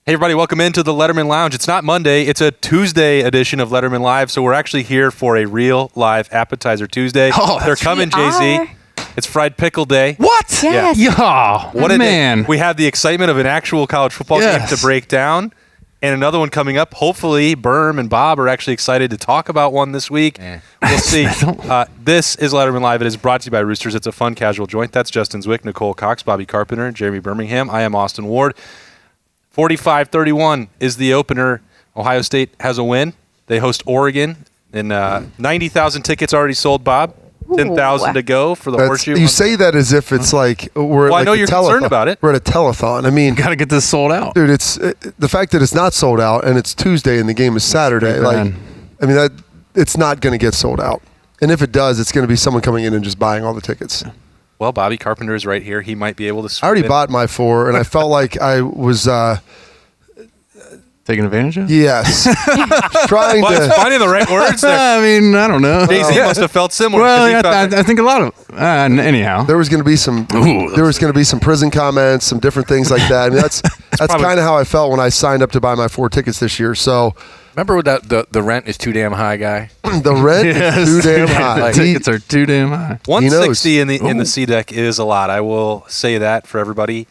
Hey, everybody, welcome into the Letterman Lounge. It's not Monday. It's a Tuesday edition of Letterman Live, so we're actually here for a real live Appetizer Tuesday. Oh, they're coming, Jay-Z. It's Fried Pickle Day. What? Yes. Yeah. What a man. day. We have the excitement of an actual college football game to break down, and another one coming up. Hopefully, Berm and Bob are actually excited to talk about one this week. We'll see. This is Letterman Live. It is brought to you by Roosters. It's a fun, casual joint. That's Justin Zwick, Nicole Cox, Bobby Carpenter, and Jeremy Birmingham. I am Austin Ward. 45-31 is the opener. Ohio State has a win. They host Oregon, and 90,000 tickets already sold, Bob. 10,000 to go for the horseshoe. You say that as if it's like we're at I know you're concerned about it. We're at a telethon. I mean, got to get this sold out. Dude, it's the fact that it's not sold out and it's Tuesday and the game is Saturday. It's not going to get sold out. And if it does, it's going to be someone coming in and just buying all the tickets. Well, Bobby Carpenter is right here. He might be able to. I already bought my 4, and I felt like I was taking advantage of? Yes. Trying to finding the right words there. I mean, I don't know. Jay-Z must have felt similar. Well, I think a lot of. Anyhow, there was going to be some. There was going to be some prison comments, some different things like that. I mean, that's kind of how I felt when I signed up to buy my 4 tickets this year. So. Remember with the rent is too damn high guy? The rent is too damn high. Tickets are too damn high. 160 in the C deck is a lot. I will say that for everybody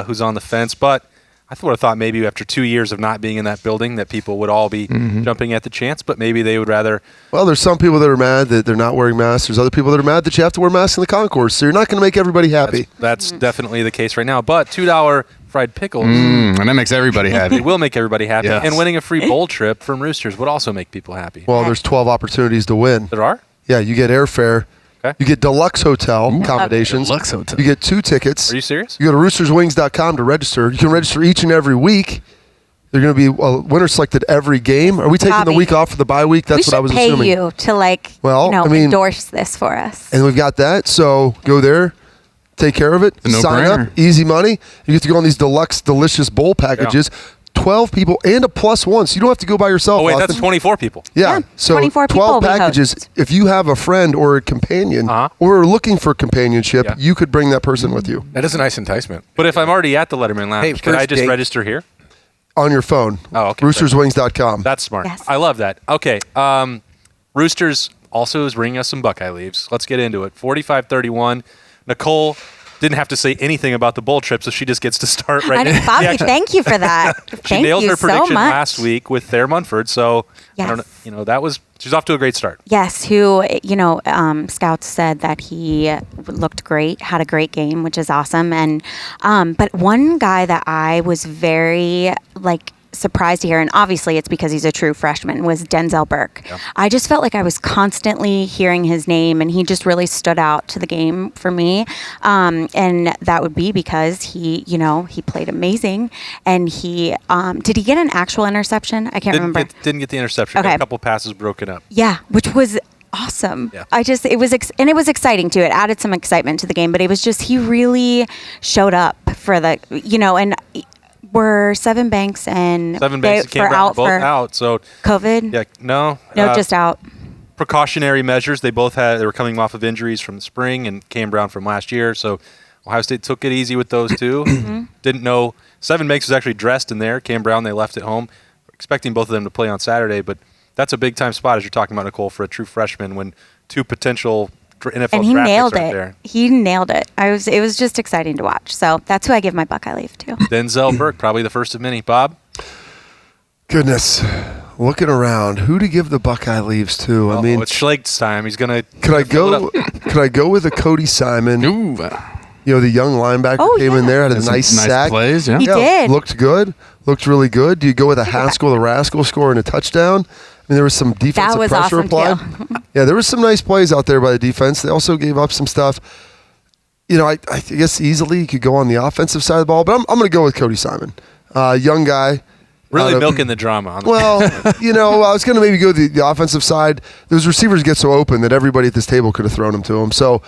who's on the fence. But I would have thought maybe after 2 years of not being in that building that people would all be jumping at the chance. But maybe they would rather. Well, there's some people that are mad that they're not wearing masks. There's other people that are mad that you have to wear masks in the concourse. So you're not going to make everybody happy. That's definitely the case right now. But $2 fried pickles. And that makes everybody happy. It will make everybody happy. Yes. And winning a free bowl trip from Roosters would also make people happy. Well, there's 12 opportunities to win. There are? Yeah, you get airfare. Okay. You get deluxe hotel accommodations. Deluxe hotel. You get 2 tickets. Are you serious? You go to roosterswings.com to register. You can register each and every week. They're going to be winner selected every game. Are we taking the week off for the bye week? That's what I was assuming. We should pay you to endorse this for us. And we've got that. So go there. Take care of it. Sign up. Easy money. You get to go on these deluxe, delicious bowl packages. Yeah. 12 people and a +1, so you don't have to go by yourself. Oh, wait, Austin. that's 24 people. Yeah. So 24 12 packages. If you have a friend or a companion or are looking for companionship, you could bring that person with you. That is a nice enticement. But if I'm already at the Letterman Lounge, can I just register here? On your phone. Oh, okay. Roosterswings.com. That's smart. Yes. I love that. Okay. Roosters also is bringing us some Buckeye leaves. Let's get into it. 45-31. Nicole didn't have to say anything about the bowl trip, so she just gets to start right now. Bobby, thank you for that. She nailed her prediction so much. last week with Thayer Munford, so yes. I don't know, she's off to a great start. Yes, scouts said that he looked great, had a great game, which is awesome. And but one guy that I was very surprised to hear, and obviously it's because he's a true freshman, was Denzel Burke. Yeah. I just felt like I was constantly hearing his name, and he just really stood out to the game for me. And that would be because he played amazing, and he did he get an actual interception? I can't remember. Didn't get the interception. Okay. Got a couple passes broken up. Yeah, which was awesome. Yeah. It was exciting too. It added some excitement to the game, but it was just he really showed up for the and. Were Seven Banks and both out. So COVID? Yeah, no, just out. Precautionary measures. They were coming off of injuries from the spring, and Cam Brown from last year. So Ohio State took it easy with those two. Didn't know Seven Banks was actually dressed in there. Cam Brown they left at home, expecting both of them to play on Saturday. But that's a big time spot, as you're talking about, Nicole, for a true freshman when 2 potential NFL and he nailed it. There. He nailed it. It was just exciting to watch. So that's who I give my Buckeye leave to. Denzel Burke, probably the first of many. Bob? Goodness. Looking around, who to give the Buckeye leaves to? I mean, it's Schlage's time. He's gonna. Could I go with a Cody Simon? Ooh. The young linebacker came in there, had a nice sack. Plays, He did. Looked good. Looked really good. Do you go with a Haskell, the Rascal, scoring a touchdown? I mean, there was some defensive pressure applied. Yeah, there was some nice plays out there by the defense. They also gave up some stuff. I guess easily you could go on the offensive side of the ball, but I'm going to go with Cody Simon. Young guy. Really milking the drama. Well, I was going to maybe go the offensive side. Those receivers get so open that everybody at this table could have thrown them to him. So,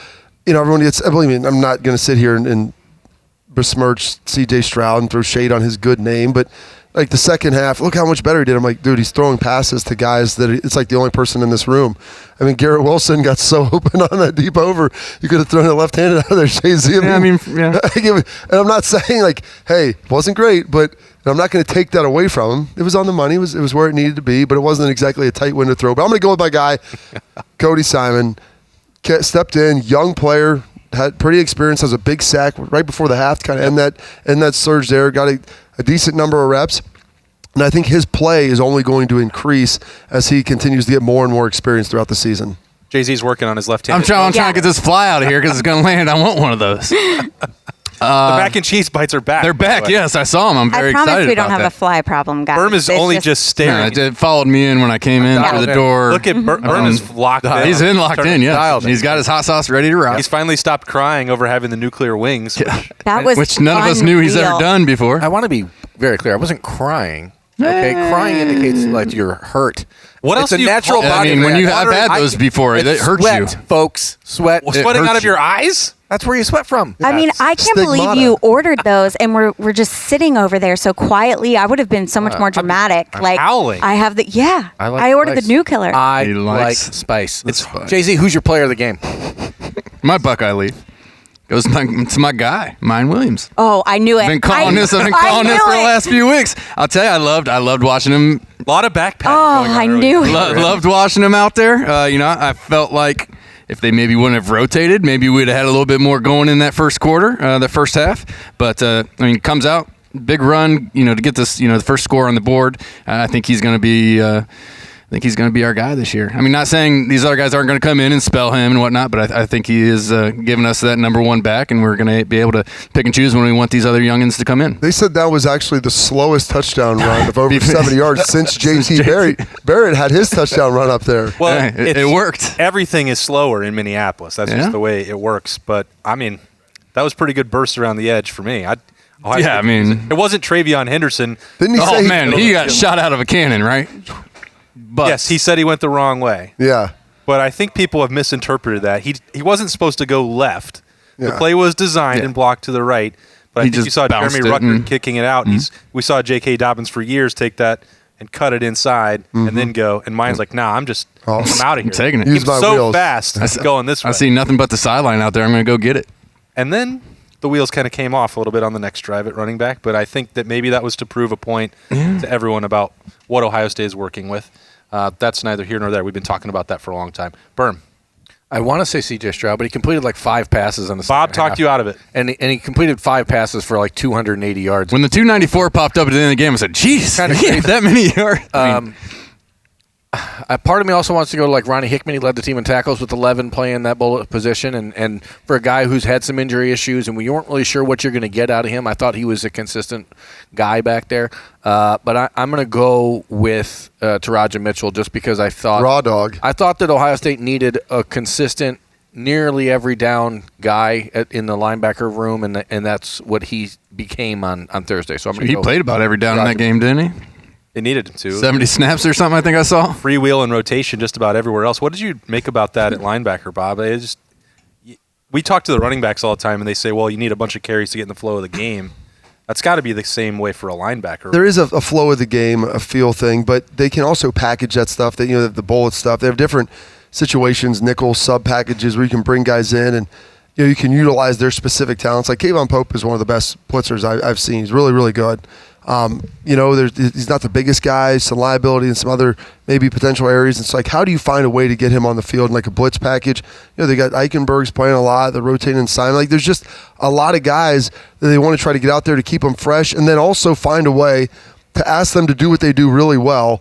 everyone gets. Believe me, I'm not going to sit here and besmirch C.J. Stroud and throw shade on his good name, but like the second half, look how much better he did. I'm like, dude, he's throwing passes to guys that it's like the only person in this room. I mean, Garrett Wilson got so open on that deep over, you could have thrown it left-handed out of there, Jay-Z. And I'm not saying like, hey, it wasn't great, but I'm not going to take that away from him. It was on the money. It was where it needed to be, but it wasn't exactly a tight window throw. But I'm going to go with my guy, Cody Simon. Stepped in, young player, had pretty experience, has a big sack right before the half, kind of end that surge there, got a decent number of reps. And I think his play is only going to increase as he continues to get more and more experience throughout the season. Jay-Z's working on his left hand. I'm trying to get this fly out of here because it's going to land. I want one of those. The mac and cheese bites are back. They're back, yes. I saw them. I'm very excited about that. I promise we don't have a fly problem, guys. Berm is only just staring. It followed me in when I came in through the door. Look at Berm is locked in. He's locked in, yeah. He's got his hot sauce ready to rock. He's finally stopped crying over having the nuclear wings. Which none of us knew he's ever done before. I want to be very clear. I wasn't crying. Okay, crying indicates like you're hurt. What else? It's a natural body. I mean, when I've had those before, it hurts you, folks. Sweat. Sweating out of your eyes. That's where you sweat from. I mean, I can't believe you ordered those, and we're just sitting over there so quietly. I would have been so much more dramatic. I'm howling. I have the I ordered spice. the new killer. I like spice. Jay-Z, who's your player of the game? My Buckeye leaf goes to my guy, Mine Williams. Oh, I knew it. I've been calling this for the last few weeks. I'll tell you, I loved watching him. A lot of backpacking. Oh, I knew it. Loved watching him out there. I felt like if they maybe wouldn't have rotated, maybe we'd have had a little bit more going in that first quarter, the first half. But comes out, big run, to get this, the first score on the board. I think he's going to be. I think he's going to be our guy this year. I mean, not saying these other guys aren't going to come in and spell him and whatnot, but I think he is giving us that number one back, and we're going to be able to pick and choose when we want these other youngins to come in. They said that was actually the slowest touchdown run of over 70 yards since JT Barrett had his touchdown run up there. Well, it worked. Everything is slower in Minneapolis. That's just the way it works. But, I mean, that was pretty good burst around the edge for me. It wasn't Travion Henderson. Didn't he say he got shot out of a cannon, right? But yes, he said he went the wrong way. Yeah. But I think people have misinterpreted that. He wasn't supposed to go left. Yeah. The play was designed and blocked to the right. But I think you saw Jeremy Rucker kicking it out. Mm-hmm. We saw J.K. Dobbins for years take that and cut it inside and then go. And mine's like, nah, I'm out of here. I'm taking it. Use my so wheels. fast going this way. I see nothing but the sideline out there. I'm going to go get it. And then the wheels kind of came off a little bit on the next drive at running back. But I think that maybe that was to prove a point to everyone about what Ohio State is working with. That's neither here nor there. We've been talking about that for a long time. Berm. I want to say C.J. Stroud, but he completed like 5 passes on the Bob talked you out of it. And he completed 5 passes for like 280 yards. When the 294 popped up at the end of the game, I said, geez, kind of that many yards. Part of me also wants to go to like Ronnie Hickman. He led the team in tackles with 11 playing that bullet position. And for a guy who's had some injury issues and we weren't really sure what you're going to get out of him, I thought he was a consistent guy back there. But I'm going to go with Taraja Mitchell just because I thought raw dog. I thought that Ohio State needed a consistent, nearly every down guy in the linebacker room, and that's what he became on Thursday. So he played about every down in that game, didn't he? It needed him to. 70 snaps or something, I think I saw. Freewheel and rotation just about everywhere else. What did you make about that at linebacker, Bob? We talk to the running backs all the time, and they say, well, you need a bunch of carries to get in the flow of the game. That's got to be the same way for a linebacker. There is a flow of the game, a feel thing, but they can also package that stuff, the bullet stuff. They have different situations, nickel sub packages where you can bring guys in and you can utilize their specific talents. Like Kayvon Pope is one of the best blitzers I've seen. He's really, really good. He's not the biggest guy, some liability in some other maybe potential areas. It's like, how do you find a way to get him on the field in like a blitz package? They got Eichenberg's playing a lot, they're rotating Simon. Like, there's just a lot of guys that they want to try to get out there to keep them fresh, and then also find a way to ask them to do what they do really well,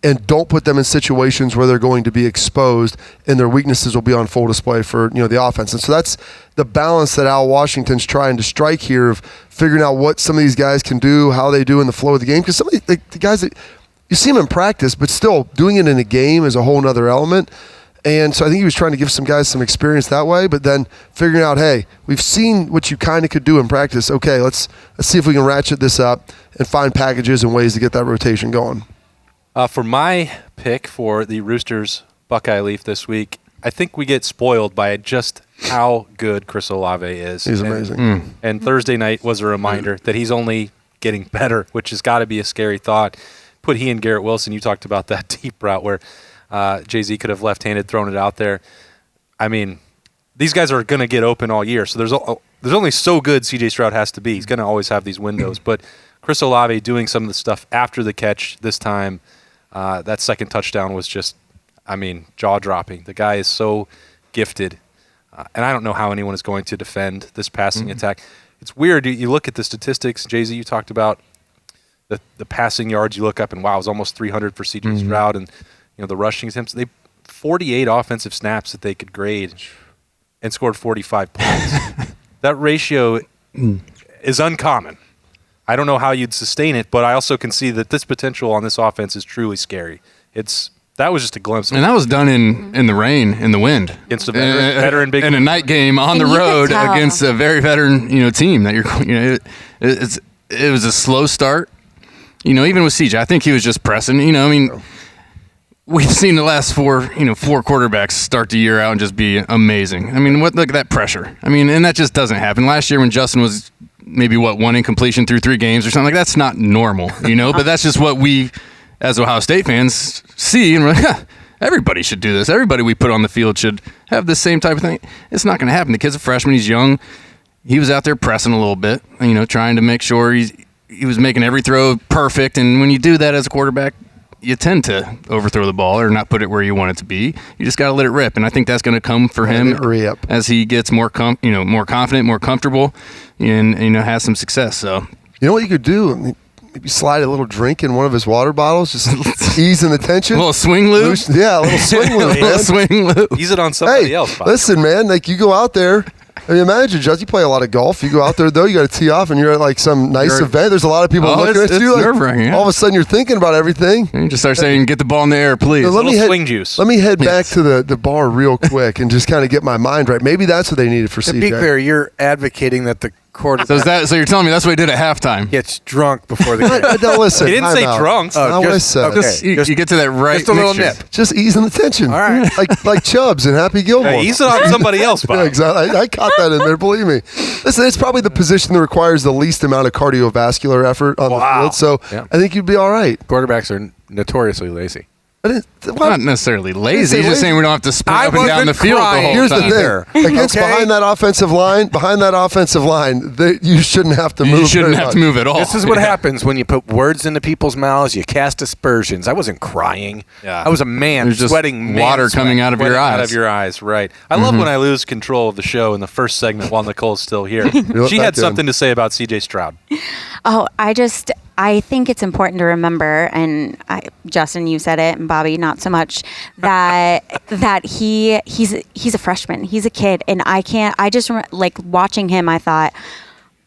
and don't put them in situations where they're going to be exposed and their weaknesses will be on full display for the offense. And so that's the balance that Al Washington's trying to strike here of figuring out what some of these guys can do, how they do in the flow of the game. Because some of the guys that you see them in practice, but still doing it in a game is a whole nother element. And so I think he was trying to give some guys some experience that way, but then figuring out, hey, we've seen what you kind of could do in practice. Okay, let's see if we can ratchet this up and find packages and ways to get that rotation going. For my pick for the Roosters Buckeye Leaf this week, I think we get spoiled by just how good Chris Olave is. He's amazing. And Thursday night was a reminder that he's only getting better, which has got to be a scary thought. Put he and Garrett Wilson, you talked about that deep route where Jay-Z could have left-handed thrown it out there. I mean, these guys are going to get open all year, so there's only so good C.J. Stroud has to be. He's going to always have these windows. But Chris Olave doing some of the stuff after the catch this time, that second touchdown was just, jaw-dropping. The guy is so gifted, and I don't know how anyone is going to defend this passing attack. It's weird. You look at the statistics. Jay-Z, you talked about the passing yards. You look up, and wow, it was almost 300 for C.J. Stroud. And the rushing attempts. They 48 offensive snaps that they could grade and scored 45 points. That ratio is uncommon. I don't know how you'd sustain it, but I also can see that this potential on this offense is truly scary. That was just a glimpse. And that was done in the rain, in the wind, against a veteran big in a night game on the road against a very veteran team that it was a slow start. Even with CJ, I think he was just pressing. We've seen the last four quarterbacks start the year out and just be amazing. Look at that pressure. And that just doesn't happen. Last year when Justin was maybe one incompletion through 3 games or something, that's not normal, but that's just what we as Ohio State fans see, and we're like, everybody should do this. Everybody we put on the field should have the same type of thing. It's not going to happen. The kid's a freshman. He's young. He was out there pressing a little bit, trying to make sure he was making every throw perfect. And when you do that as a quarterback, you tend to overthrow the ball or not put it where you want it to be. You just got to let it rip, and I think that's going to come for him as he gets more confident, more comfortable, and has some success. So you know what you could do? Maybe slide a little drink in one of his water bottles, just easing the tension. A little swing lube? Yeah, a little swing lube, man. A little swing lube. Use it on somebody else. Bob. Listen, man, you go out there. Imagine, Judge, you play a lot of golf. You go out there, though, you got to tee off, and you're at some nice event. There's a lot of people looking at you. Yeah. All of a sudden, you're thinking about everything. And you just start saying, get the ball in the air, please. Swing juice. Let me head back to the bar real quick and just kind of get my mind right. Maybe that's what they needed for CJ. To be clear, you're advocating that the quarterback So you're telling me that's what he did at halftime? gets drunk before the game. Don't listen. He didn't say drunk. Not what I said. You get to that right Just a little mixture. nip. Just easing the tension. All right. like Chubbs and Happy Gilmore. Hey, use it on somebody else, Bob. Yeah, exactly. I caught that in there, believe me. Listen, it's probably the position that requires the least amount of cardiovascular effort on the field, so I think you'd be all right. Quarterbacks are notoriously lazy. Not necessarily lazy. He's just saying we don't have to sprint up and down the field the whole Here's time. the thing. Behind that offensive line, you shouldn't have to move. You shouldn't have to move at all. This is what happens when you put words into people's mouths. You cast aspersions. I wasn't crying. Yeah. I was a man There's just sweating. water coming out of your eyes. Out of your eyes, right. I love when I lose control of the show in the first segment while Nicole's still here. She had something to say about C.J. Stroud. Oh, I think it's important to remember, and Justin, you said it, and Bobby, not so much, that he's a freshman. He's a kid, and watching him, I thought,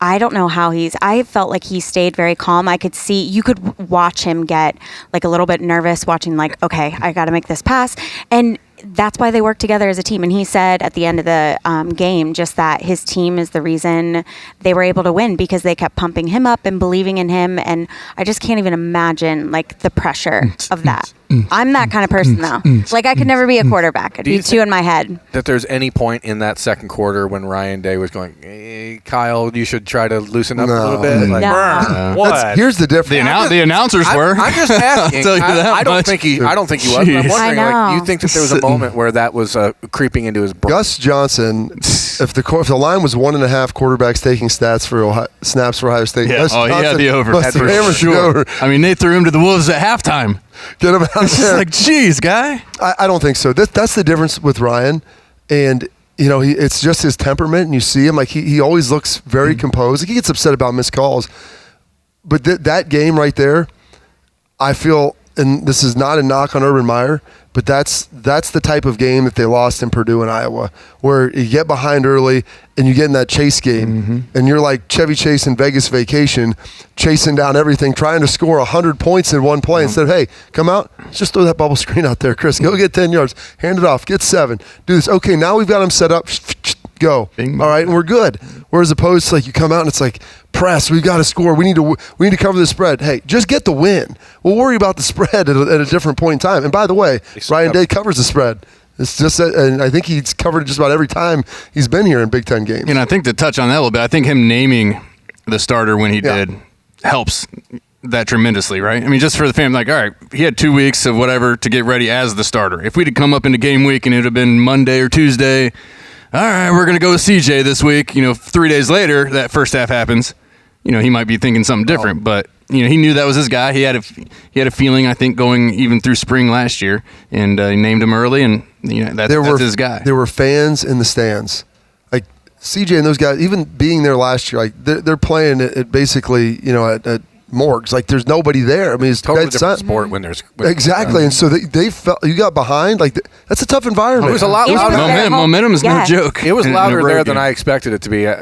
I don't know how I felt like he stayed very calm. I could see, you could watch him get a little bit nervous watching okay, I got to make this pass. And that's why they work together as a team. And he said at the end of the game just that his team is the reason they were able to win, because they kept pumping him up and believing in him. And I just can't even imagine the pressure of that. I'm that kind of person though. I could never be a quarterback. I'd be 2 in my head. That there's any point in that second quarter when Ryan Day was going, hey, Kyle, you should try to loosen up a little bit? What? Here's the difference. The announcers were. I'm just asking. I don't think he was. I'm wondering, you think that there was a moment where that was creeping into his brain? Gus Johnson, if the line was 1.5 quarterbacks taking snaps for Ohio State. Yeah. Gus Johnson, he had the over. Must have hammered the over. They threw him to the wolves at halftime. Get him out there. Geez, guy. I don't think so. That's the difference with Ryan, and it's just his temperament. And you see him he always looks very composed. He gets upset about missed calls, but that game right there, I feel, and this is not a knock on Urban Meyer, but that's the type of game that they lost in Purdue and Iowa, where you get behind early and you get in that chase game, and you're like Chevy Chase in Vegas Vacation, chasing down everything, trying to score 100 points in one play instead of, hey, come out, just throw that bubble screen out there, Chris. Go get 10 yards, hand it off, get 7, do this. Okay, now we've got them set up. Go. All right, and we're good. Whereas opposed to you come out and it's press, we've got to score. We need to cover the spread. Hey, just get the win. We'll worry about the spread at a different point in time. And by the way, Ryan Day covers the spread. It's just and I think he's covered it just about every time he's been here in Big Ten games. And I think to touch on that a little bit, I think him naming the starter when he did helps that tremendously, right? I mean, just for the family, like, all right, he had 2 weeks of whatever to get ready as the starter. If we'd have come up into game week and it would have been Monday or Tuesday, all right, we're going to go with CJ this week. 3 days later, that first half happens. He might be thinking something different, but he knew that was his guy. He had a feeling, I think, going even through spring last year, and he named him early, and that's his guy. There were fans in the stands, like CJ and those guys. Even being there last year, like they're playing at basically at morgues. Like there's nobody there. I mean, it's totally different sport when there's exactly. And so they felt you got behind. Like that's a tough environment. It was a lot louder. Momentum is no joke. It was louder there than I expected it to be.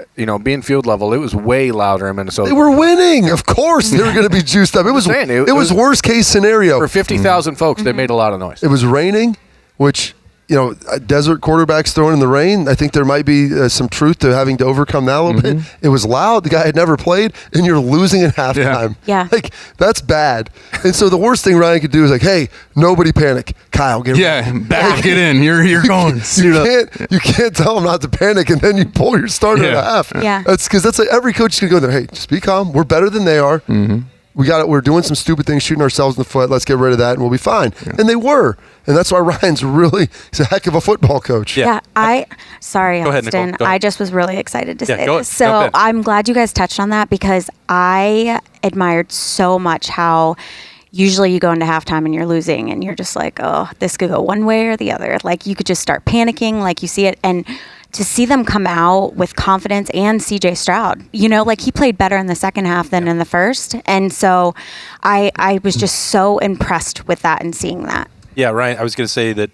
Being field level, it was way louder in Minnesota. They were winning. Of course, they were going to be juiced up. It was worst case scenario for 50,000 folks. They made a lot of noise. It was raining, which. Desert quarterbacks throwing in the rain. I think there might be some truth to having to overcome that a little bit. It was loud. The guy had never played, and you're losing at halftime. Yeah. Like, that's bad. And so the worst thing Ryan could do is like, hey, nobody panic. Kyle, get ready. Get in. You're going. You can't tell him not to panic, and then you pull your starter at half. Yeah. That's because like every coach can go there, hey, just be calm. We're better than they are. We're doing some stupid things, shooting ourselves in the foot. Let's get rid of that, and we'll be fine. Yeah. And they were. And that's why Ryan's he's a heck of a football coach. Yeah. Sorry, Go ahead, Austin. Nicole. I just was really excited to say go this. So I'm glad you guys touched on that because I admired so much how usually you go into halftime and you're losing and you're just like, oh, this could go one way or the other. Like you could just start panicking, like you see it. And to see them come out with confidence and CJ Stroud, like he played better in the second half than in the first. And so I was just so impressed with that and seeing that. Yeah, Ryan, I was going to say that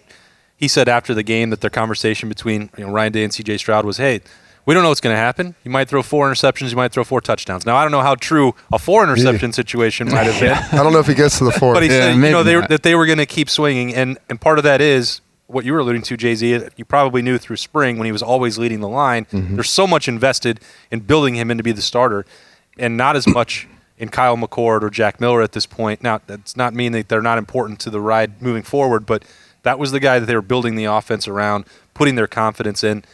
he said after the game that their conversation between Ryan Day and CJ Stroud was, hey, we don't know what's going to happen. You might throw 4 interceptions. You might throw 4 touchdowns. Now, I don't know how true a 4 interception situation might have been. I don't know if he gets to the 4. But he said that they were going to keep swinging. And part of that is what you were alluding to, Jay-Z. You probably knew through spring when he was always leading the line. There's so much invested in building him in to be the starter and not as much in Kyle McCord or Jack Miller at this point. Now, that's not mean that they're not important to the ride moving forward, but that was the guy that they were building the offense around, putting their confidence in.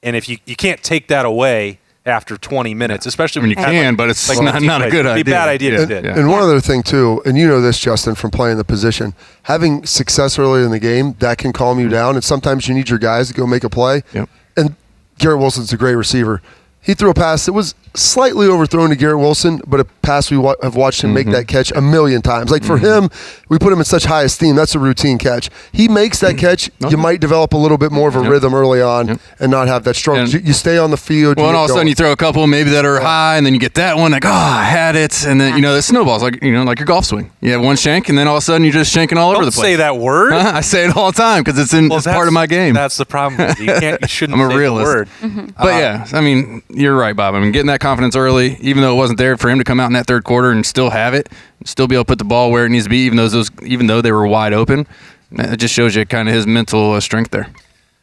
And if you can't take that away after 20 minutes, especially when you can, but it's not a good idea. It'd be a bad idea if it did. And one other thing, too, and you know this, Justin, from playing the position, having success early in the game, that can calm you down. And sometimes you need your guys to go make a play. Yep. And Garrett Wilson's a great receiver. He threw a pass that was slightly overthrown to Garrett Wilson, but a pass we have watched him make that catch a million times. Like for him, we put him in such high esteem. That's a routine catch. He makes that catch. You might develop a little bit more of a rhythm early on and not have that struggle. You stay on the field. Well, and all of a sudden you throw a couple maybe that are high, and then you get that one like, I had it, and then it snowballs like like your golf swing. You have one shank, and then all of a sudden you're just shanking all over the place. Don't say that word. I say it all the time because it's part of my game. That's the problem. You shouldn't. I'm a say realist. The word. But you're right, Bob. I mean, getting that confidence early, even though it wasn't there, for him to come out in that third quarter and still have it, still be able to put the ball where it needs to be, even though they were wide open, it just shows you kind of his mental strength there.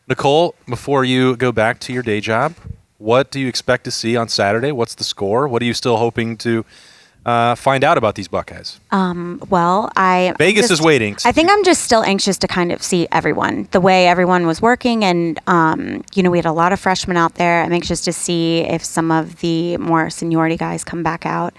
Nicole, before you go back to your day job, what do you expect to see on Saturday? What's the score? What are you still hoping to find out about these Buckeyes? Vegas is waiting. I think I'm just still anxious to kind of see everyone, the way everyone was working. And, we had a lot of freshmen out there. I'm anxious to see if some of the more seniority guys come back out.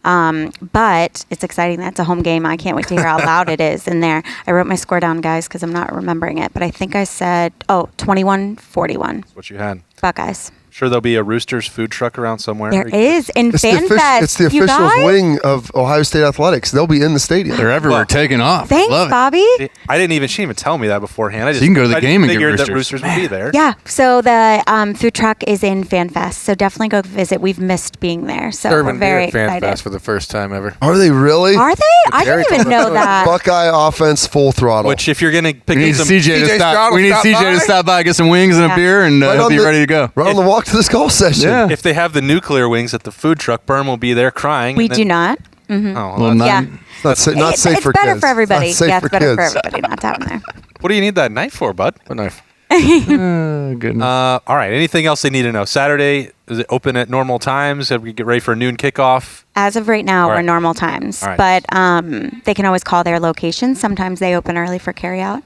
But it's exciting. That's a home game. I can't wait to hear how loud it is in there. I wrote my score down, guys, because I'm not remembering it. But I think I said, 21-41. That's what you had. Buckeyes. Sure, there'll be a Roosters food truck around somewhere. There is in FanFest. It's the officials' wing of Ohio State Athletics. They'll be in the stadium. They're everywhere, taking off. Thanks, Bobby. She didn't even tell me that beforehand. So you can go to the game and get figured Roosters. that Roosters would be there. Yeah. So the food truck is in FanFest. So definitely go visit. We've missed being there. So we're very excited. FanFest for the first time ever. Are they really? Are they? I didn't even know that. Buckeye offense full throttle. Which, if you're going to pick we need CJ to stop by, get some wings and a beer, and he'll be ready to go. Right on the walk to this golf session. Yeah. If they have the nuclear wings at the food truck, Berm will be there crying. We do not. Mm-hmm. Oh, well, not safe for kids. It's better for everybody. It's better for everybody not to have them there. What do you need that knife for, bud? What knife? Goodness. All right. Anything else they need to know? Saturday, Is it open at normal times? Have we get ready for a noon kickoff? As of right now, All right. we're normal times, All right. but they can always call their location. Sometimes they open early for carryout.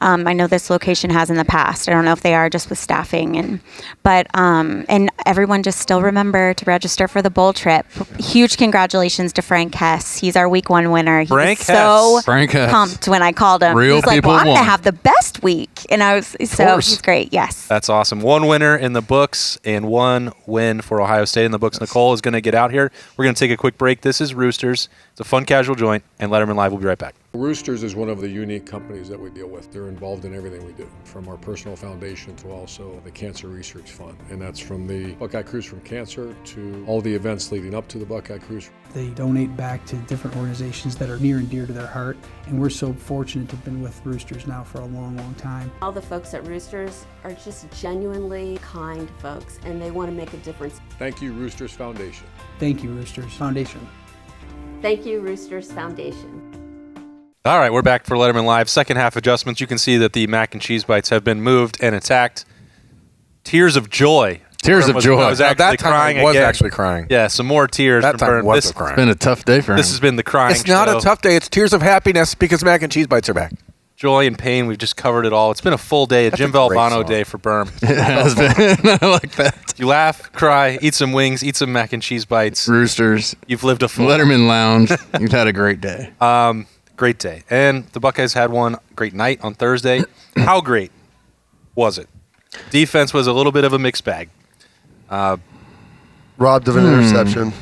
I know this location has in the past. I don't know if they are just with staffing, but everyone just still remember to register for the bowl trip. Huge congratulations to Frank Hess. He's our week 1 winner. He Frank was so Hess. Frank Hess. pumped when I called him. Real he was like, people "Well, I'm gonna won." have the best week," and I was he's great. Yes. That's awesome. 1 winner in the books and 1 win for Ohio State in the books. Nicole is going to get out here. We're going to take a quick break. This is Roosters. It's a fun, casual joint, and Letterman Live will be right back. Roosters is one of the unique companies that we deal with. They're involved in everything we do, from our personal foundation to also the Cancer Research Fund. And that's from the Buckeye Cruise from Cancer to all the events leading up to the Buckeye Cruise. They donate back to different organizations that are near and dear to their heart, and we're so fortunate to have been with Roosters now for a long, long time. All the folks at Roosters are just genuinely kind folks, and they want to make a difference. Thank you, Roosters Foundation. Thank you, Roosters Foundation. Thank you, Roosters Foundation. All right, we're back for Letterman Live. Second half adjustments. You can see that the mac and cheese bites have been moved and attacked. Tears of joy. Tears of joy. I was Now, actually that time crying I was again. actually crying. Yeah, some more tears. That from time Burn. was This, crying. It's been a tough day for him. this has been the crying It's not show. a tough day. It's tears of happiness because mac and cheese bites are back. Joy and pain. We've just covered it all. It's been a full day, a That's Jim a great Valvano song. day for Berm. It has been. I like that. You laugh, cry, eat some wings, eat some mac and cheese bites. Roosters, You've lived a full Letterman Lounge. You've had a great day. great day. And the Buckeyes had one great night on Thursday. How great was it? Defense was a little bit of a mixed bag. Robbed of an interception.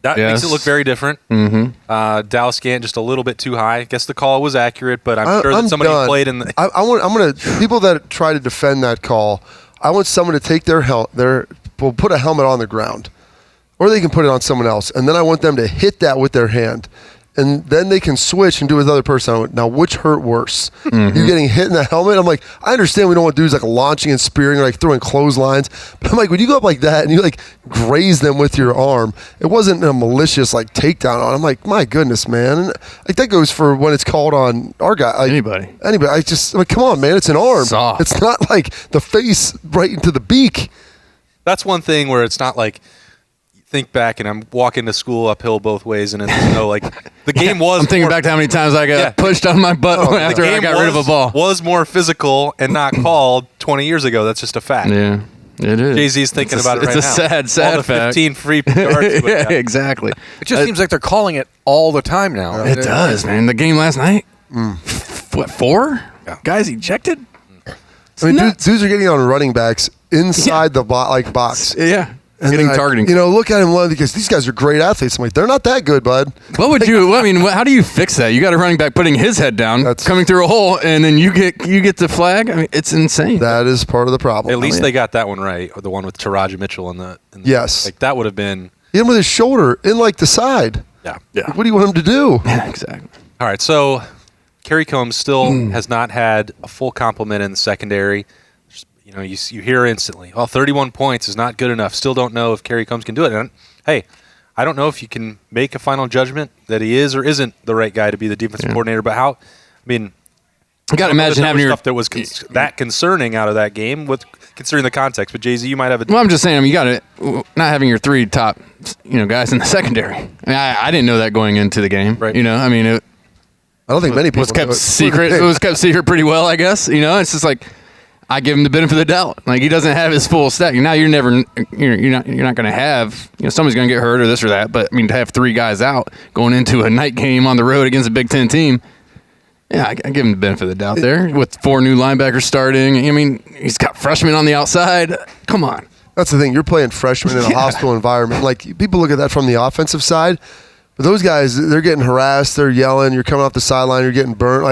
That makes Yes. it look very different. Mm-hmm. Dallas Gant just a little bit too high. I guess the call was accurate, but I'm sure that I'm somebody done. played in the. I'm gonna people that try to defend that call. I want someone to take will put a helmet on the ground, or they can put it on someone else, and then I want them to hit that with their hand, and then they can switch and do it with the other person. Now, which hurt worse? You getting hit in the helmet? I'm like, I understand we don't want dudes like launching and spearing or like throwing clotheslines, but I'm like, when you go up like that and you like graze them with your arm, it wasn't a malicious like takedown on. I'm like, my goodness, man, and like that goes for when it's called on our guy. Like, Anybody. I'm like, come on, man, it's an arm. Soft. It's not like the face right into the beak. That's one thing where it's not like. Think back, and I'm walking to school uphill both ways, and it's like the game was. I'm thinking back to how many times I got pushed on my butt after I got rid of a ball. Was more physical and not called 20 years ago. That's just a fact. Yeah, it is. Jay-Z's thinking about it right now. It's a sad All the fact. 15 free yards. Yeah, exactly. It just seems like they're calling it all the time now. It does, man. The game last night, what, 4 guys ejected? I mean, dudes are getting on running backs inside the box. Yeah, And getting then targeting. look at him because these guys are great athletes. I'm like, they're not that good, bud. What would you? I mean, how do you fix that? You got a running back putting his head down, coming through a hole, and then you get the flag. I mean, it's insane. That is part of the problem. At least they got that one right, or the one with Taraji Mitchell in the Yes. like that would have been. Hit him with his shoulder in like the side. Yeah. Like, what do you want him to do? Yeah, exactly. All right, so Kerry Combs still has not had a full complement in the secondary. You hear instantly, 31 points is not good enough. Still don't know if Kerry Combs can do it. And hey, I don't know if you can make a final judgment that he is or isn't the right guy to be the defensive coordinator. But you got to imagine having your stuff that was that concerning out of that game with considering the context. But Jay-Z, you might have a. Well, I'm just saying. You got to not having your 3 top, guys in the secondary. I didn't know that going into the game. Right. It I don't think many people was kept do it. secret. It was kept secret pretty well, I guess. It's just like. I give him the benefit of the doubt. Like he doesn't have his full stack. Now you're not going to have somebody's going to get hurt or this or that. But to have 3 guys out going into a night game on the road against a Big Ten team, yeah, I give him the benefit of the doubt there with 4 new linebackers starting. He's got freshmen on the outside. Come on, That's the thing. You're playing freshmen in a hostile environment. Like people look at that from the offensive side, but those guys, they're getting harassed. They're yelling. You're coming off the sideline. You're getting burnt.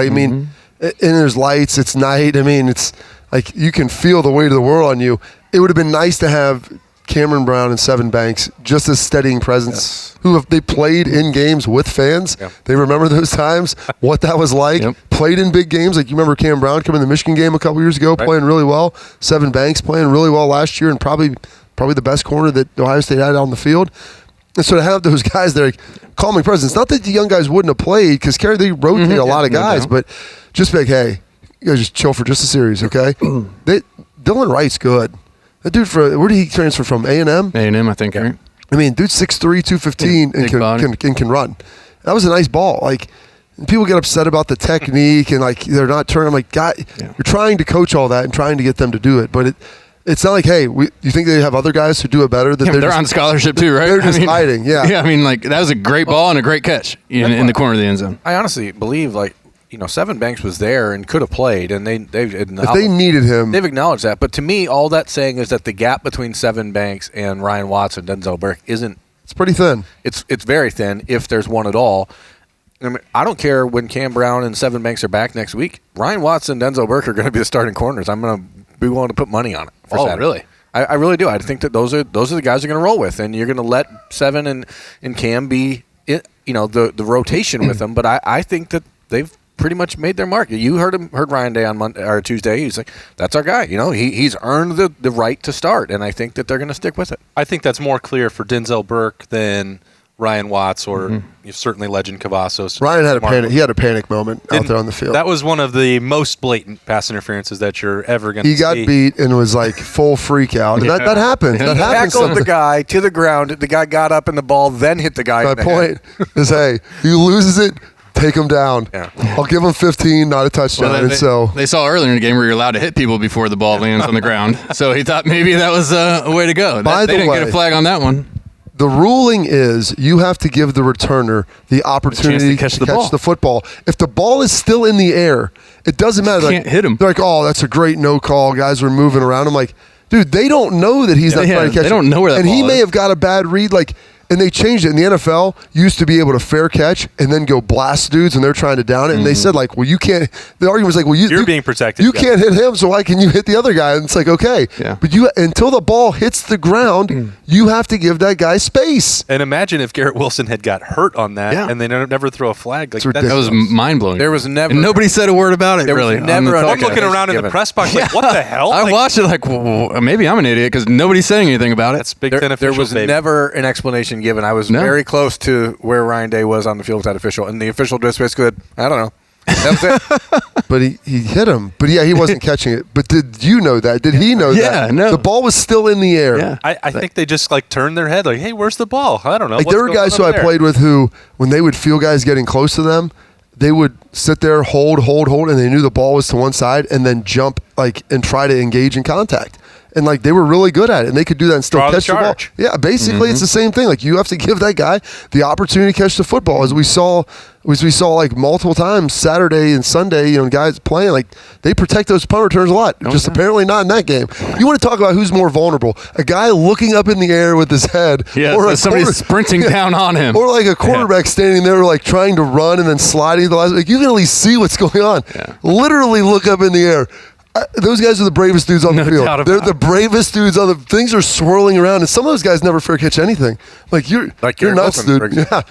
And there's lights. It's night. It's. Like, you can feel the weight of the world on you. It would have been nice to have Cameron Brown and Seven Banks just as steadying presence. Yes. They played in games with fans. Yep. They remember those times, what that was like. Yep. Played in big games. Like, you remember Cam Brown coming to the Michigan game a couple years ago, playing really well. Seven Banks playing really well last year and probably the best corner that Ohio State had on the field. And so to have those guys there, like, calming presence. Not that the young guys wouldn't have played because they rotate a lot of guys, but just be like, hey, you guys just chill for just a series, okay? Dylan Wright's good. That dude, where did he transfer from? A&M? A&M, I think, right? I mean, dude's 6'3", 215, and can run. That was a nice ball. Like, people get upset about the technique and, like, they're not turning. I'm like, God, you're trying to coach all that and trying to get them to do it. But it's not like, hey, you think they have other guys who do it better? That they're on scholarship too, right? They're just hiding, yeah. Yeah, I mean, like, that was a great ball and a great catch in the corner of the end zone. I honestly believe, like, Seven Banks was there and could have played, and they've if they needed him. They've acknowledged that. But to me, all that's saying is that the gap between Seven Banks and Ryan Watts and Denzel Burke isn't. It's pretty thin. It's very thin, if there's one at all. I mean, I don't care when Cam Brown and Seven Banks are back next week. Ryan Watts and Denzel Burke are going to be the starting corners. I'm going to be willing to put money on it for Saturday. Really? I really do. I think that those are the guys you're going to roll with, and you're going to let Seven and Cam be, the rotation with them. But I think that they've pretty much made their mark. You heard Ryan Day on Monday or Tuesday. He's like, that's our guy. He's earned the right to start, and I think that they're going to stick with it. I think that's more clear for Denzel Burke than Ryan Watts or certainly Legend Cavazos. Ryan had a panic. He had a panic moment out there on the field. That was one of the most blatant pass interferences that you're ever going to see. He got beat and was like full freak out. And that happens. That happens. Tackled the guy to the ground. The guy got up in the ball, then hit the guy. My point is, hey, he loses it. Take him down. Yeah. I'll give him 15, not a touchdown. Well, they saw earlier in the game where you're allowed to hit people before the ball lands on the ground. So he thought maybe that was a way to go. They didn't get a flag on that one. The ruling is you have to give the returner the opportunity to catch the football. If the ball is still in the air, it doesn't matter. You can't hit him. They're like, oh, that's a great no call. Guys were moving around. I'm like, dude, they don't know that he's not trying to catch it. They don't know where that ball is. And he may have got a bad read. And they changed it. In the NFL, used to be able to fair catch and then go blast dudes when they're trying to down it. And they said, like, well, you can't. The argument was like, well, you're being protected. You can't hit him, so why can you hit the other guy? And it's like, okay. Yeah. But until the ball hits the ground, you have to give that guy space. And imagine if Garrett Wilson had got hurt on that and they never throw a flag. Like, that was mind-blowing. There was never. And nobody said a word about it, really. I'm looking around in the press box like, what the hell? I watched it like, well, maybe I'm an idiot because nobody's saying anything about it. That's Big Ten official. There was never an explanation given. I was very close to where Ryan Day was on the field with that official, and the official just basically, I don't know. That was it. But he hit him. But yeah, he wasn't catching it. But did you know that? Did he know that? Yeah, no. The ball was still in the air. Yeah. I think they just turned their head like, hey, where's the ball? I don't know. Like, there were guys who I played with who, when they would feel guys getting close to them, they would sit there, hold, and they knew the ball was to one side, and then jump and try to engage in contact. And they were really good at it, and they could do that and still catch the ball. Yeah, basically it's the same thing. Like, you have to give that guy the opportunity to catch the football, as we saw multiple times Saturday and Sunday. Guys playing, they protect those punt returns a lot. Just apparently not in that game. You want to talk about who's more vulnerable? A guy looking up in the air with his head, or somebody sprinting down on him, or a quarterback standing there trying to run and then sliding the last. You can at least see what's going on. Yeah. Literally look up in the air. Those guys are the bravest dudes on the field. They're the bravest dudes on the. Things are swirling around, and some of those guys never fair catch anything. You're nuts, dude. Yeah.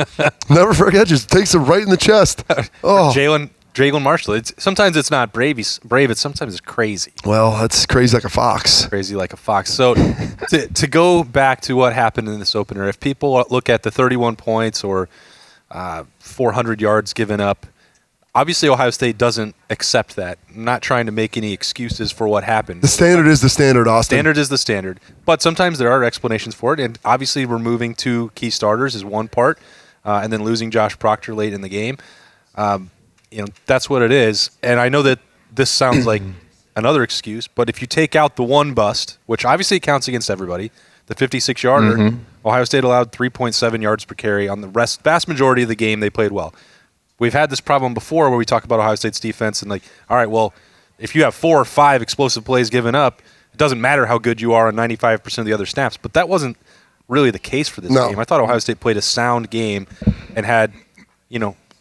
Never fair catches. Takes him right in the chest. Oh, Jalen Marshall. Sometimes it's not brave. It's sometimes it's crazy. Well, that's crazy like a fox. Crazy like a fox. So to go back to what happened in this opener, if people look at the 31 points or 400 yards given up. Obviously, Ohio State doesn't accept that. I'm not trying to make any excuses for what happened. The standard is the standard, Austin. Standard is the standard. But sometimes there are explanations for it. And obviously, removing two key starters is one part. And then losing Josh Proctor late in the game. That's what it is. And I know that this sounds like another excuse. But if you take out the one bust, which obviously counts against everybody, the 56-yarder, Ohio State allowed 3.7 yards per carry. On the vast majority of the game, they played well. We've had this problem before where we talk about Ohio State's defense and all right, well, if you have 4 or 5 explosive plays given up, it doesn't matter how good you are on 95% of the other snaps. But that wasn't really the case for this game. I thought Ohio State played a sound game and had,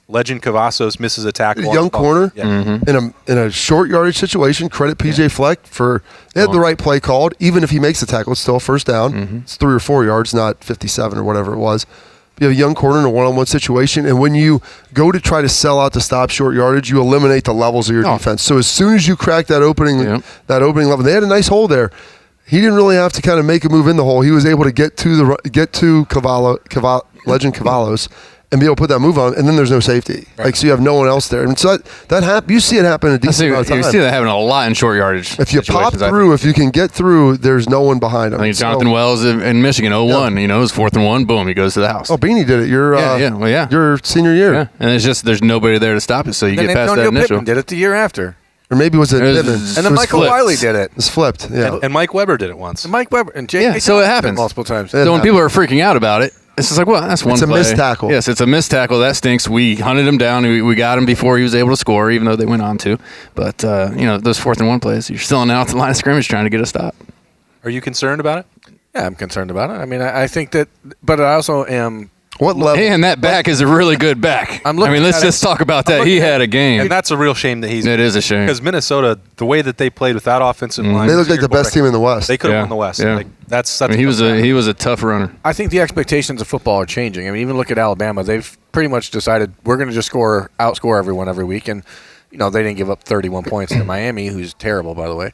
Legend Cavazos misses a tackle. A young corner in a short yardage situation. Credit PJ Fleck for they had the right play called. Even if he makes the tackle, it's still a first down. It's 3 or 4 yards, not 57 or whatever it was. You have a young corner in a one-on-one situation, and when you go to try to sell out to stop short yardage, you eliminate the levels of your defense. So as soon as you crack that opening level, they had a nice hole there. He didn't really have to kind of make a move in the hole. He was able to get to Legend Cavalos and be able to put that move on, and then there's no safety. Right. Like, so you have no one else there. And so you see it happen a decent amount of time. You see that happening a lot in short yardage. If you pop through, if you can get through, there's no one behind him. I think Jonathan Wells in Michigan, 0-1. You know, it was 4th and 1. Boom, he goes to the house. Oh, Beanie did it. Your senior year. Yeah. And it's just there's nobody there to stop it, so you then get past Antonio that initial. Pittman did it the year after. Or maybe was it Pittman? And then Michael Wiley did it. It's flipped, yeah. And Mike Weber did it once. And Mike Weber. And Jay so it happens multiple times. So when people are freaking out about it, it's just like, well, that's one play. play. It's a missed tackle. Yes, it's a missed tackle. That stinks. We hunted him down. We got him before he was able to score, even though they went on to. But, those 4th and 1 plays, you're still out the line of scrimmage trying to get a stop. Are you concerned about it? Yeah, I'm concerned about it. I mean, I think that, but I also am. What level? And that back is a really good back. Let's just talk about that. He had a game. And that's a real shame that he's. It is a shame. Because Minnesota, the way that they played with that offensive line. They look like the best team in the West. They could have won the West. Yeah. Like, that's he was a tough runner. I think the expectations of football are changing. I mean, even look at Alabama. They've pretty much decided we're going to just outscore everyone every week. And, they didn't give up 31 points to Miami, who's terrible, by the way.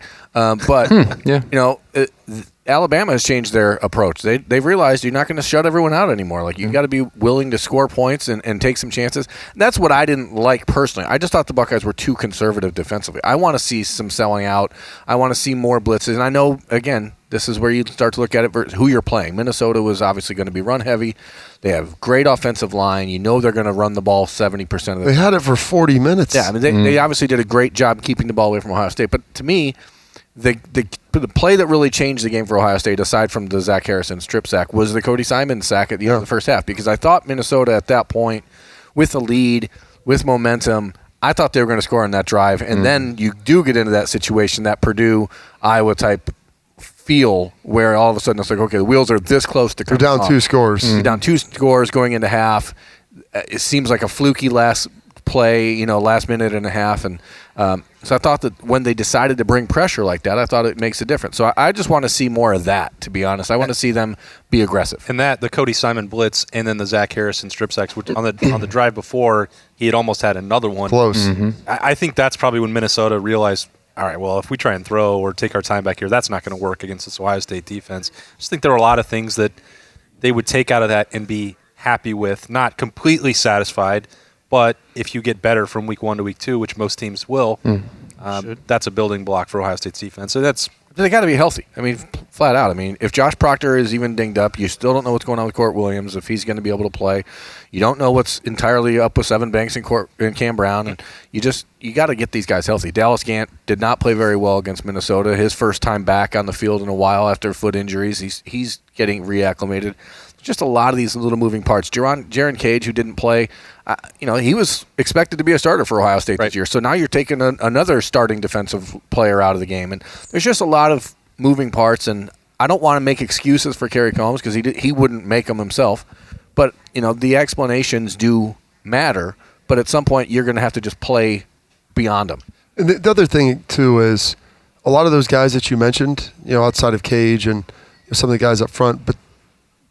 Alabama has changed their approach. They've realized you're not going to shut everyone out anymore. Like, you've got to be willing to score points and take some chances. And that's what I didn't like personally. I just thought the Buckeyes were too conservative defensively. I want to see some selling out. I want to see more blitzes. And I know, again, this is where you start to look at it versus who you're playing. Minnesota was obviously going to be run heavy. They have great offensive line. They're going to run the ball 70% of the time. They had it for 40 minutes. Yeah, I mean, they obviously did a great job keeping the ball away from Ohio State. But to me, the play that really changed the game for Ohio State, aside from the Zach Harrison strip sack, was the Cody Simon sack at the end of the first half. Because I thought Minnesota at that point, with a lead, with momentum, I thought they were going to score on that drive. And then you do get into that situation, that Purdue-Iowa type feel, where all of a sudden it's like, okay, the wheels are this close to coming They're down off. 2 scores. You're down 2 scores going into half. It seems like a fluky last play, last minute and a half. And so I thought that when they decided to bring pressure like that, I thought it makes a difference. So I just want to see more of that, to be honest. I want to see them be aggressive. And the Cody Simon blitz and then the Zach Harrison strip sacks, which on the drive before, he had almost had another one. Close. I think that's probably when Minnesota realized, all right, well, if we try and throw or take our time back here, that's not going to work against this Ohio State defense. I just think there were a lot of things that they would take out of that and be happy with, not completely satisfied, but if you get better from week 1 to week 2, which most teams will, that's a building block for Ohio State's defense. So they got to be healthy. I mean, flat out. I mean, if Josh Proctor is even dinged up, you still don't know what's going on with Court Williams, if he's going to be able to play. You don't know what's entirely up with Seven Banks and Cam Brown, and you got to get these guys healthy. Dallas Gant did not play very well against Minnesota. His first time back on the field in a while after foot injuries. He's getting reacclimated. Just a lot of these little moving parts. Jaron Cage, who didn't play, he was expected to be a starter for Ohio State this year. So now you're taking another starting defensive player out of the game. And there's just a lot of moving parts. And I don't want to make excuses for Kerry Combs because he wouldn't make them himself. But, the explanations do matter. But at some point, you're going to have to just play beyond them. And the other thing, too, is a lot of those guys that you mentioned, outside of Cage and some of the guys up front, but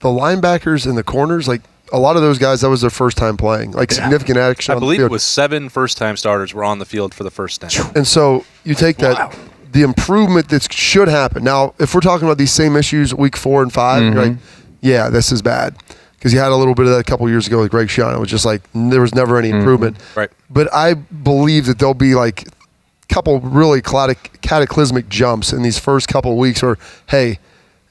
the linebackers and the corners, like a lot of those guys, that was their first time playing, significant action. I believe it was 7 first-time starters were on the field for the first time. And so you take that, the improvement that should happen. Now, if we're talking about these same issues week 4 and 5, you're like, yeah, this is bad. Because you had a little bit of that a couple years ago with Greg Schiano. It was just like there was never any improvement. Right. But I believe that there'll be like a couple really cataclysmic jumps in these first couple of weeks where, hey,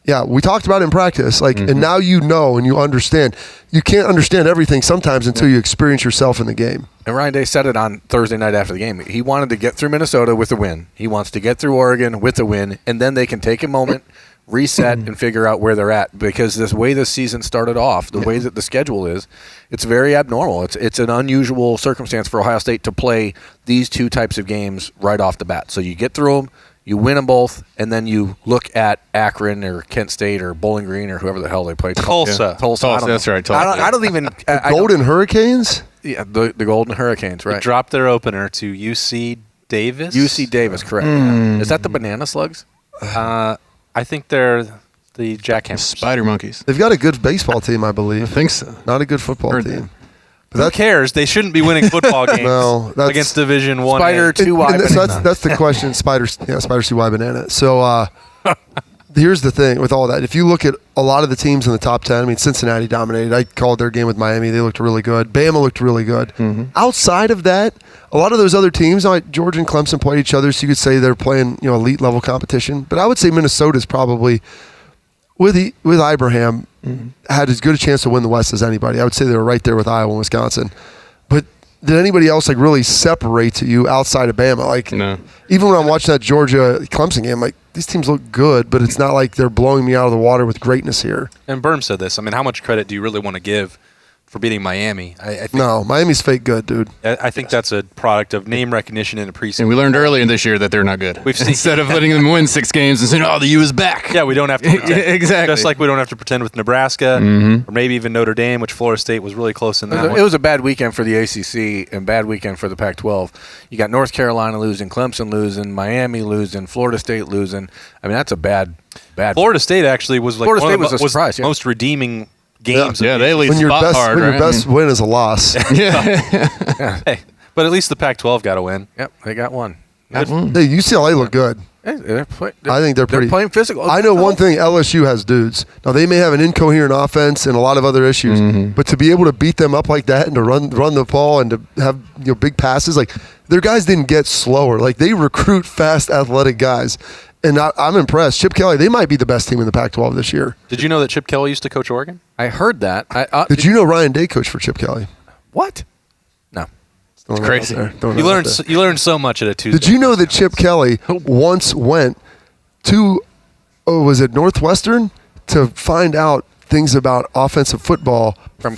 yeah, we talked about it in practice, and now you know and you understand. You can't understand everything sometimes until you experience yourself in the game. And Ryan Day said it on Thursday night after the game. He wanted to get through Minnesota with a win. He wants to get through Oregon with a win, and then they can take a moment, reset, and figure out where they're at. Because this way this season started off, the way that the schedule is, it's very abnormal. It's an unusual circumstance for Ohio State to play these 2 types of games right off the bat. So you get through them. You win them both, and then you look at Akron or Kent State or Bowling Green or whoever the hell they played. Tulsa. That's right. Tulsa. I don't even. Golden Hurricanes? Yeah, the Golden Hurricanes, right. They dropped their opener to UC Davis. UC Davis, correct. Yeah. Is that the Banana Slugs? I think they're the Jackhammers. Spider Monkeys. They've got a good baseball team, I believe. I think so. Not a good football team. Who cares? They shouldn't be winning football games against Division I. Spider 2Y banana. That's the question. Spider CY banana. So here's the thing with all that. If you look at a lot of the teams in the top 10, I mean, Cincinnati dominated. I called their game with Miami. They looked really good. Bama looked really good. Mm-hmm. Outside of that, a lot of those other teams, like Georgia and Clemson played each other, so you could say they're playing, elite level competition. But I would say Minnesota's probably, with Ibrahim, had as good a chance to win the West as anybody. I would say they were right there with Iowa and Wisconsin. But did anybody else really separate to you outside of Bama? No. Even when I'm watching that Georgia Clemson game, these teams look good, but it's not like they're blowing me out of the water with greatness here. And Berm said this. I mean, how much credit do you really want to give for beating Miami? I think, no, Miami's fake good, dude. I think that's a product of name recognition in a preseason. And we learned earlier this year that they're not good. We've seen Instead of letting them win 6 games and saying, the U is back. Yeah, we don't have to pretend. Exactly. Just like we don't have to pretend with Nebraska or maybe even Notre Dame, which Florida State was really close in that one. It was a bad weekend for the ACC and bad weekend for the Pac-12. You got North Carolina losing, Clemson losing, Miami losing, Florida State losing. I mean, that's a bad. Florida State actually was like Florida one State of was a surprise, yeah. most redeeming games. Yeah, they lead When your spot best, hard, when right? your best win is a loss. Hey, but at least the Pac-12 got a win. Yep, they got one. Hey, UCLA look good. I think they're pretty. playing physical. I know one thing, LSU has dudes. Now, they may have an incoherent offense and a lot of other issues, but to be able to beat them up like that and to run the ball and to have big passes, their guys didn't get slower. They recruit fast, athletic guys. And I'm impressed. Chip Kelly, they might be the best team in the Pac-12 this year. Did you know that Chip Kelly used to coach Oregon? I heard that. Did you know Ryan Day coached for Chip Kelly? What? No. It's crazy. You learned so much at a Tuesday. Did you know that Chip Kelly once went to, was it Northwestern, to find out things about offensive football from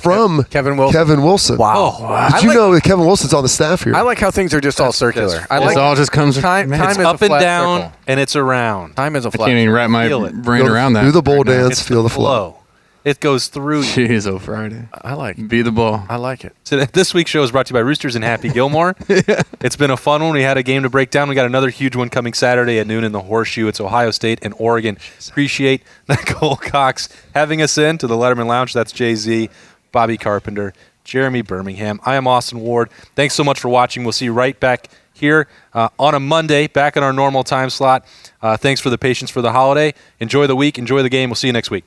Kevin Wilson? Kevin Wilson. Wow. Did you know that Kevin Wilson's on the staff here? I like how things are just all circular. It all just comes time It's is up a and flat down, circle. and it's around. Time is a I flat can't even wrap my Feel it. brain around that. Do the bowl right now. dance, feel the flow. It goes through you. Jeez, oh Friday. I like it. Be the ball. I like it. So this week's show is brought to you by Roosters and Happy Gilmore. It's been a fun one. We had a game to break down. We got another huge one coming Saturday at noon in the Horseshoe. It's Ohio State and Oregon. Appreciate Nicole Cox having us in to the Letterman Lounge. That's Jay-Z, Bobby Carpenter, Jeremy Birmingham. I am Austin Ward. Thanks so much for watching. We'll see you right back here on a Monday, back in our normal time slot. Thanks for the patience for the holiday. Enjoy the week. Enjoy the game. We'll see you next week.